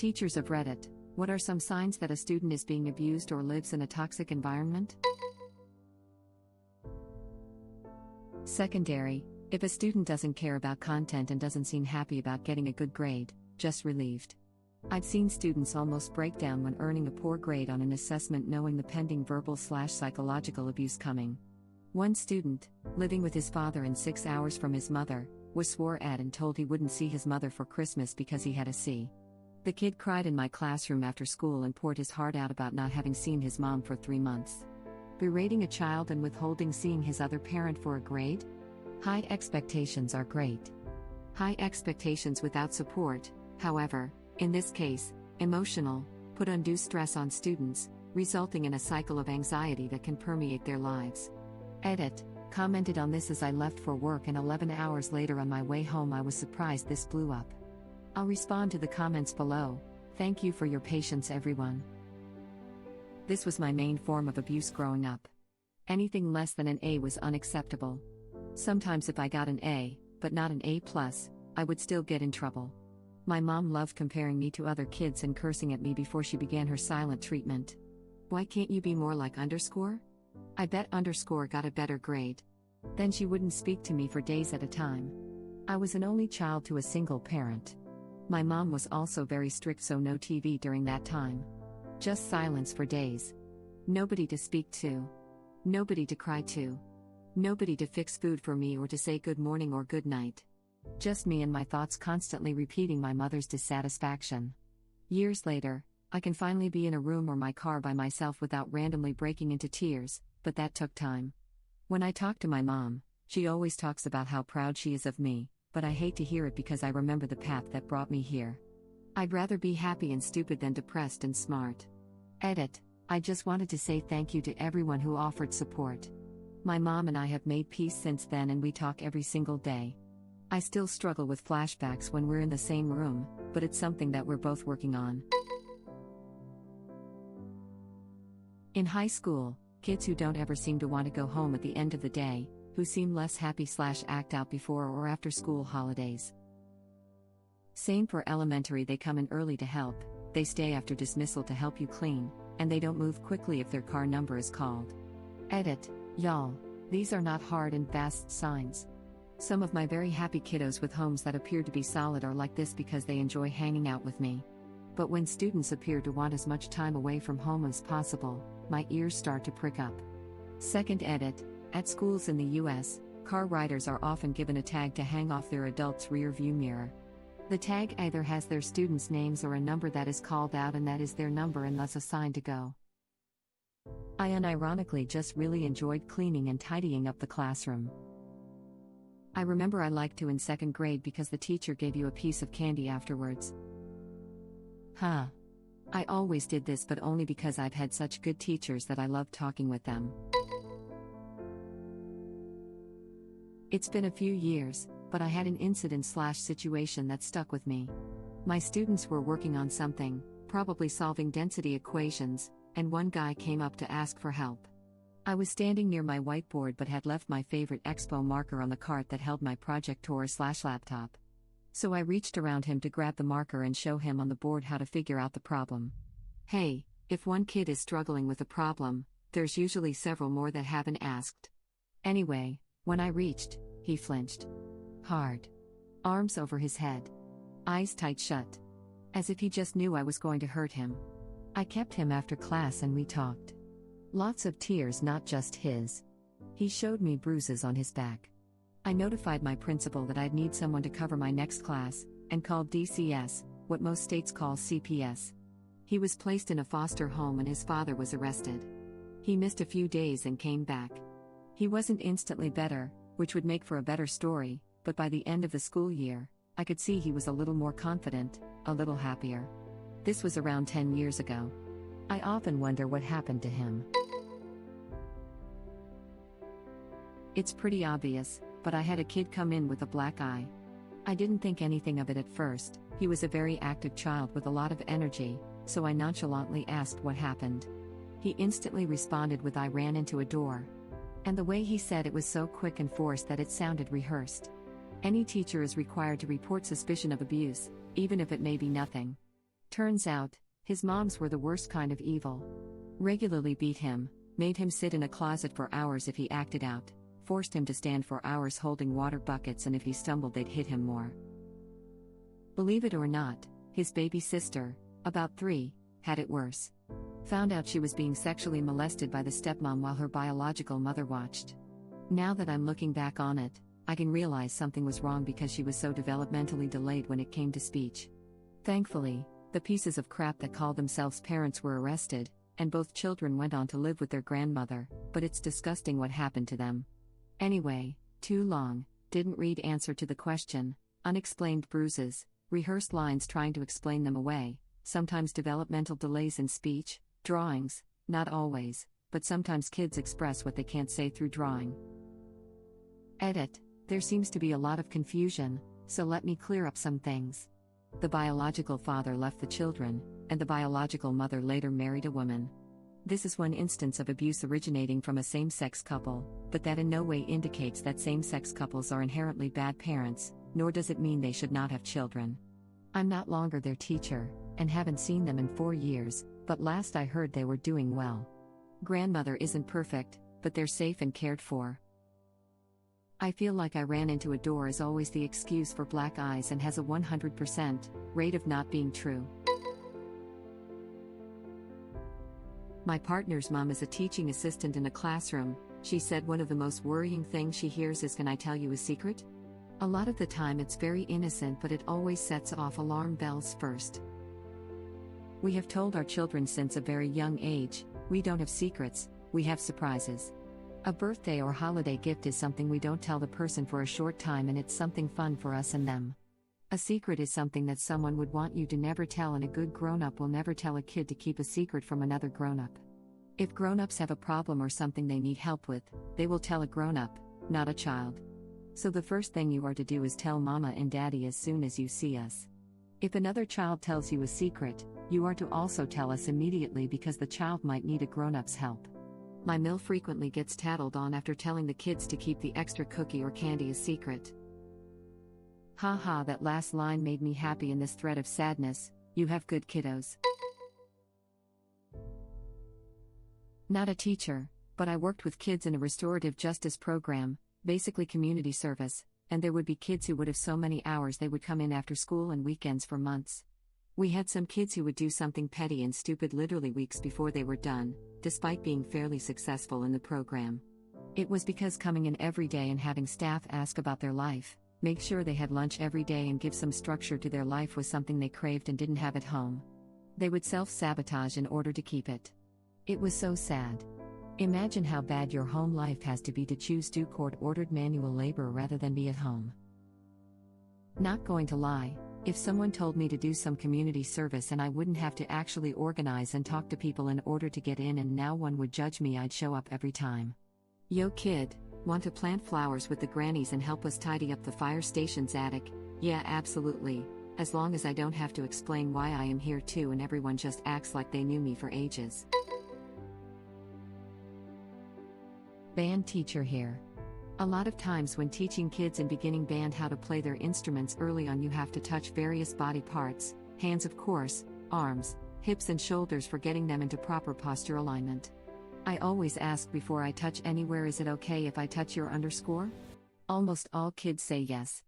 Teachers of Reddit, what are some signs that a student is being abused or lives in a toxic environment? Secondary, if a student doesn't care about content and doesn't seem happy about getting a good grade, just relieved. I've seen students almost break down when earning a poor grade on an assessment knowing the pending verbal/psychological abuse coming. One student, living with his father and 6 hours from his mother, was swore at and told he wouldn't see his mother for Christmas because he had a C. The kid cried in my classroom after school and poured his heart out about not having seen his mom for 3 months. Berating a child and withholding seeing his other parent for a grade? High expectations are great. High expectations without support, however, in this case, emotional, put undue stress on students, resulting in a cycle of anxiety that can permeate their lives. Edit, commented on this as I left for work and 11 hours later on my way home I was surprised this blew up. I'll respond to the comments below. Thank you for your patience everyone. This was my main form of abuse growing up. Anything less than an A was unacceptable. Sometimes if I got an A, but not an A+, I would still get in trouble. My mom loved comparing me to other kids and cursing at me before she began her silent treatment. Why can't you be more like underscore? I bet underscore got a better grade. Then she wouldn't speak to me for days at a time. I was an only child to a single parent. My mom was also very strict, so no TV during that time. Just silence for days. Nobody to speak to. Nobody to cry to. Nobody to fix food for me or to say good morning or good night. Just me and my thoughts constantly repeating my mother's dissatisfaction. Years later, I can finally be in a room or my car by myself without randomly breaking into tears, but that took time. When I talk to my mom, she always talks about how proud she is of me, but I hate to hear it because I remember the path that brought me here. I'd rather be happy and stupid than depressed and smart. Edit, I just wanted to say thank you to everyone who offered support. My mom and I have made peace since then and we talk every single day. I still struggle with flashbacks when we're in the same room, but it's something that we're both working on. In high school, kids who don't ever seem to want to go home at the end of the day, who seem less happy/act out before or after school holidays. Same for elementary, they come in early to help, they stay after dismissal to help you clean, and they don't move quickly if their car number is called. Edit, y'all, these are not hard and fast signs. Some of my very happy kiddos with homes that appear to be solid are like this because they enjoy hanging out with me. But when students appear to want as much time away from home as possible, my ears start to prick up. Second edit, at schools in the US, car riders are often given a tag to hang off their adult's rear view mirror. The tag either has their students' names or a number that is called out and that is their number and thus assigned to go. I unironically just really enjoyed cleaning and tidying up the classroom. I remember I liked to in second grade because the teacher gave you a piece of candy afterwards. I always did this but only because I've had such good teachers that I loved talking with them. It's been a few years, but I had an incident/situation that stuck with me. My students were working on something, probably solving density equations, and one guy came up to ask for help. I was standing near my whiteboard but had left my favorite Expo marker on the cart that held my projector/laptop. So I reached around him to grab the marker and show him on the board how to figure out the problem. Hey, if one kid is struggling with a problem, there's usually several more that haven't asked. Anyway, when I reached, he flinched. Hard. Arms over his head. Eyes tight shut. As if he just knew I was going to hurt him. I kept him after class and we talked. Lots of tears, not just his. He showed me bruises on his back. I notified my principal that I'd need someone to cover my next class, and called DCS, what most states call CPS. He was placed in a foster home and his father was arrested. He missed a few days and came back. He wasn't instantly better, which would make for a better story, but by the end of the school year, I could see he was a little more confident, a little happier. This was around 10 years ago. I often wonder what happened to him. It's pretty obvious, but I had a kid come in with a black eye. I didn't think anything of it at first. He was a very active child with a lot of energy, so I nonchalantly asked what happened. He instantly responded with, "I ran into a door." And the way he said it was so quick and forced that it sounded rehearsed. Any teacher is required to report suspicion of abuse, even if it may be nothing. Turns out, his moms were the worst kind of evil. Regularly beat him, made him sit in a closet for hours if he acted out, forced him to stand for hours holding water buckets, and if he stumbled they'd hit him more. Believe it or not, his baby sister, about 3, had it worse. Found out she was being sexually molested by the stepmom while her biological mother watched. Now that I'm looking back on it, I can realize something was wrong because she was so developmentally delayed when it came to speech. Thankfully, the pieces of crap that called themselves parents were arrested, and both children went on to live with their grandmother, but it's disgusting what happened to them. Anyway, too long, didn't read answer to the question, unexplained bruises, rehearsed lines trying to explain them away, sometimes developmental delays in speech, drawings, not always, but sometimes kids express what they can't say through drawing. Edit. There seems to be a lot of confusion, so let me clear up some things. The biological father left the children, and the biological mother later married a woman. This is one instance of abuse originating from a same-sex couple, but that in no way indicates that same-sex couples are inherently bad parents, nor does it mean they should not have children. I'm not longer their teacher, and haven't seen them in 4 years, but last I heard they were doing well. Grandmother isn't perfect, but they're safe and cared for. I feel like I ran into a door is always the excuse for black eyes and has a 100% rate of not being true. My partner's mom is a teaching assistant in a classroom. She said one of the most worrying things she hears is, "Can I tell you a secret?" A lot of the time it's very innocent, but it always sets off alarm bells first. We have told our children since a very young age, we don't have secrets, we have surprises. A birthday or holiday gift is something we don't tell the person for a short time, and it's something fun for us and them. A secret is something that someone would want you to never tell, and a good grown-up will never tell a kid to keep a secret from another grown-up. If grown-ups have a problem or something they need help with, they will tell a grown-up, not a child. So the first thing you are to do is tell mama and daddy as soon as you see us. If another child tells you a secret, you are to also tell us immediately, because the child might need a grown-up's help. My mill frequently gets tattled on after telling the kids to keep the extra cookie or candy a secret. Haha, that last line made me happy in this thread of sadness. You have good kiddos. Not a teacher, but I worked with kids in a restorative justice program, basically community service, and there would be kids who would have so many hours they would come in after school and weekends for months. We had some kids who would do something petty and stupid literally weeks before they were done, despite being fairly successful in the program. It was because coming in every day and having staff ask about their life, make sure they had lunch every day and give some structure to their life was something they craved and didn't have at home. They would self-sabotage in order to keep it. It was so sad. Imagine how bad your home life has to be to choose do court-ordered manual labor rather than be at home. Not going to lie, if someone told me to do some community service and I wouldn't have to actually organize and talk to people in order to get in and now one would judge me, I'd show up every time. Yo kid, want to plant flowers with the grannies and help us tidy up the fire station's attic? Yeah, absolutely, as long as I don't have to explain why I am here too and everyone just acts like they knew me for ages. Band teacher here. A lot of times when teaching kids in beginning band how to play their instruments early on, you have to touch various body parts, hands of course, arms, hips and shoulders for getting them into proper posture alignment. I always ask before I touch anywhere, is it okay if I touch your underscore? Almost all kids say yes.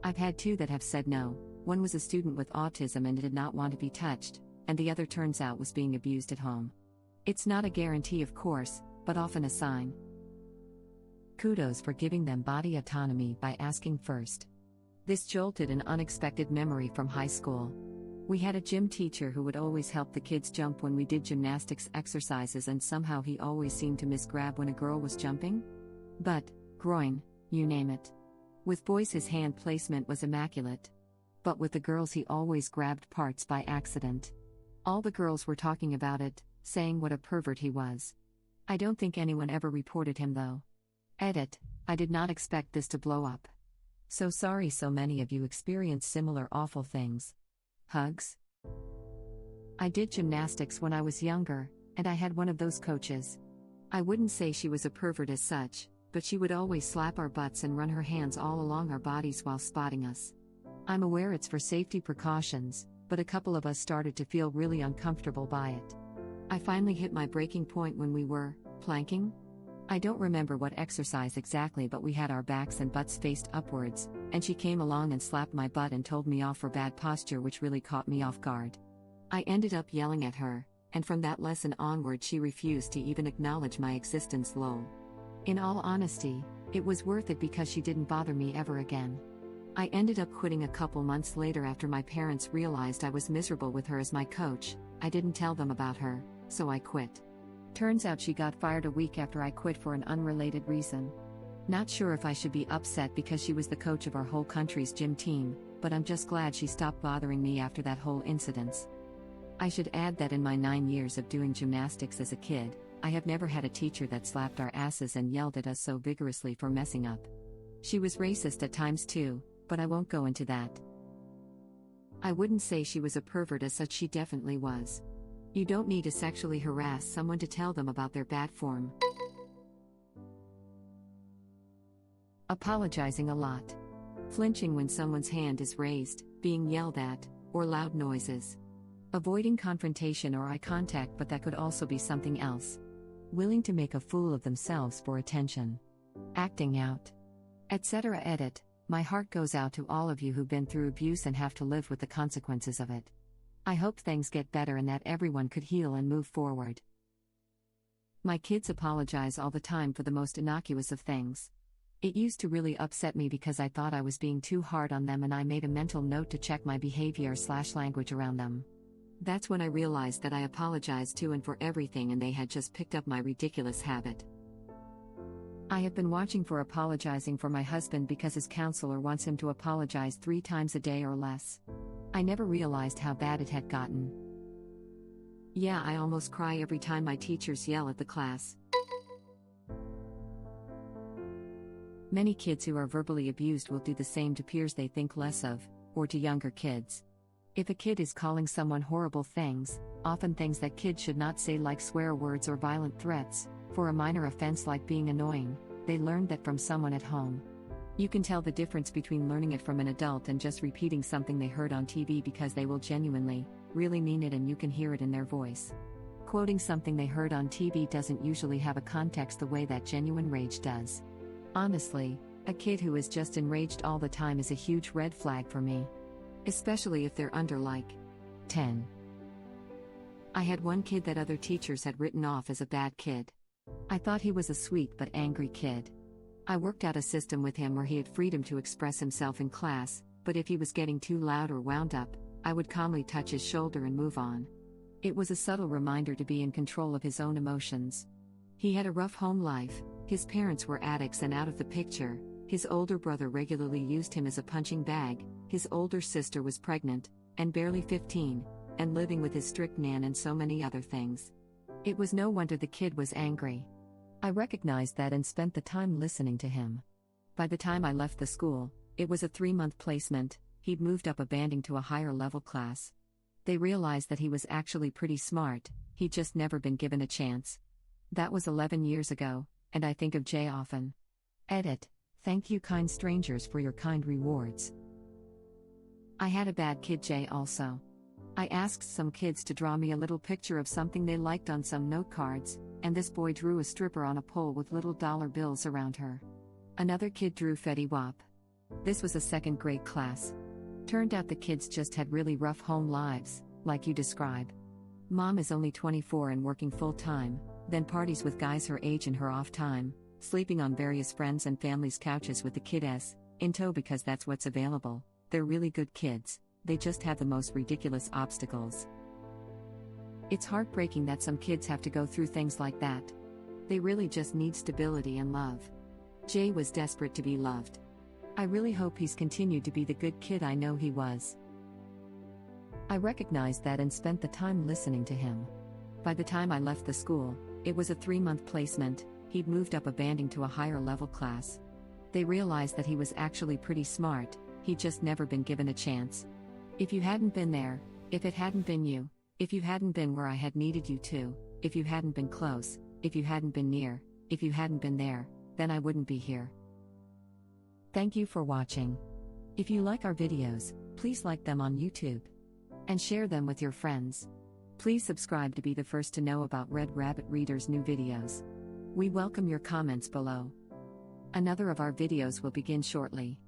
I've had 2 that have said no. One was a student with autism and did not want to be touched, and the other turns out was being abused at home. It's not a guarantee of course, but often a sign. Kudos for giving them body autonomy by asking first. This jolted an unexpected memory from high school. We had a gym teacher who would always help the kids jump when we did gymnastics exercises, and somehow he always seemed to miss grab when a girl was jumping. Butt, groin, you name it. With boys his hand placement was immaculate. But with the girls he always grabbed parts by accident. All the girls were talking about it, saying what a pervert he was. I don't think anyone ever reported him though. Edit. I did not expect this to blow up. So sorry so many of you experienced similar awful things. Hugs. I did gymnastics when I was younger, and I had one of those coaches. I wouldn't say she was a pervert as such, but she would always slap our butts and run her hands all along our bodies while spotting us. I'm aware it's for safety precautions, but a couple of us started to feel really uncomfortable by it. I finally hit my breaking point when we were planking. I don't remember what exercise exactly, but we had our backs and butts faced upwards, and she came along and slapped my butt and told me off for bad posture, which really caught me off guard. I ended up yelling at her, and from that lesson onward she refused to even acknowledge my existence. Lol. In all honesty, it was worth it because she didn't bother me ever again. I ended up quitting a couple months later after my parents realized I was miserable with her as my coach. I didn't tell them about her, so I quit. Turns out she got fired a week after I quit for an unrelated reason. Not sure if I should be upset because she was the coach of our whole country's gym team, but I'm just glad she stopped bothering me after that whole incident. I should add that in my 9 years of doing gymnastics as a kid, I have never had a teacher that slapped our asses and yelled at us so vigorously for messing up. She was racist at times too, but I won't go into that. I wouldn't say she was a pervert as such, she definitely was. You don't need to sexually harass someone to tell them about their bad form. Apologizing a lot. Flinching when someone's hand is raised, being yelled at, or loud noises. Avoiding confrontation or eye contact, but that could also be something else. Willing to make a fool of themselves for attention. Acting out. Etc. Edit. My heart goes out to all of you who've been through abuse and have to live with the consequences of it. I hope things get better and that everyone could heal and move forward. My kids apologize all the time for the most innocuous of things. It used to really upset me because I thought I was being too hard on them, and I made a mental note to check my behavior/language around them. That's when I realized that I apologized to and for everything, and they had just picked up my ridiculous habit. I have been watching for apologizing for my husband because his counselor wants him to apologize 3 times a day or less. I never realized how bad it had gotten. Yeah, I almost cry every time my teachers yell at the class. Many kids who are verbally abused will do the same to peers they think less of, or to younger kids. If a kid is calling someone horrible things, often things that kids should not say, like swear words or violent threats, for a minor offense like being annoying, they learned that from someone at home. You can tell the difference between learning it from an adult and just repeating something they heard on TV, because they will genuinely, really mean it and you can hear it in their voice. Quoting something they heard on TV doesn't usually have a context the way that genuine rage does. Honestly, a kid who is just enraged all the time is a huge red flag for me. Especially if they're under like 10. I had one kid that other teachers had written off as a bad kid. I thought he was a sweet but angry kid. I worked out a system with him where he had freedom to express himself in class, but if he was getting too loud or wound up, I would calmly touch his shoulder and move on. It was a subtle reminder to be in control of his own emotions. He had a rough home life, his parents were addicts and out of the picture, his older brother regularly used him as a punching bag, his older sister was pregnant, and barely 15, and living with his strict nan, and so many other things. It was no wonder the kid was angry. I recognized that and spent the time listening to him. By the time I left the school, it was a 3-month placement, he'd moved up a banding to a higher level class. They realized that he was actually pretty smart, he'd just never been given a chance. That was 11 years ago, and I think of Jay often. Edit. Thank you, kind strangers, for your kind rewards. I had a bad kid Jay also. I asked some kids to draw me a little picture of something they liked on some note cards, and this boy drew a stripper on a pole with little dollar bills around her. Another kid drew Fetty Wap. This was a 2nd grade class. Turned out the kids just had really rough home lives, like you describe. Mom is only 24 and working full-time, then parties with guys her age in her off time, sleeping on various friends' and family's couches with the kid's in tow because that's what's available. They're really good kids, they just have the most ridiculous obstacles. It's heartbreaking that some kids have to go through things like that. They really just need stability and love. Jay was desperate to be loved. I really hope he's continued to be the good kid I know he was. I recognized that and spent the time listening to him. By the time I left the school, it was a 3-month placement, he'd moved up a banding to a higher level class. They realized that he was actually pretty smart, he'd just never been given a chance. If you hadn't been there, if it hadn't been you, if you hadn't been where I had needed you to, if you hadn't been close, if you hadn't been near, if you hadn't been there, then I wouldn't be here. Thank you for watching. If you like our videos, please like them on YouTube. and share them with your friends. Please subscribe to be the first to know about Red Rabbit Reader's new videos. We welcome your comments below. Another of our videos will begin shortly.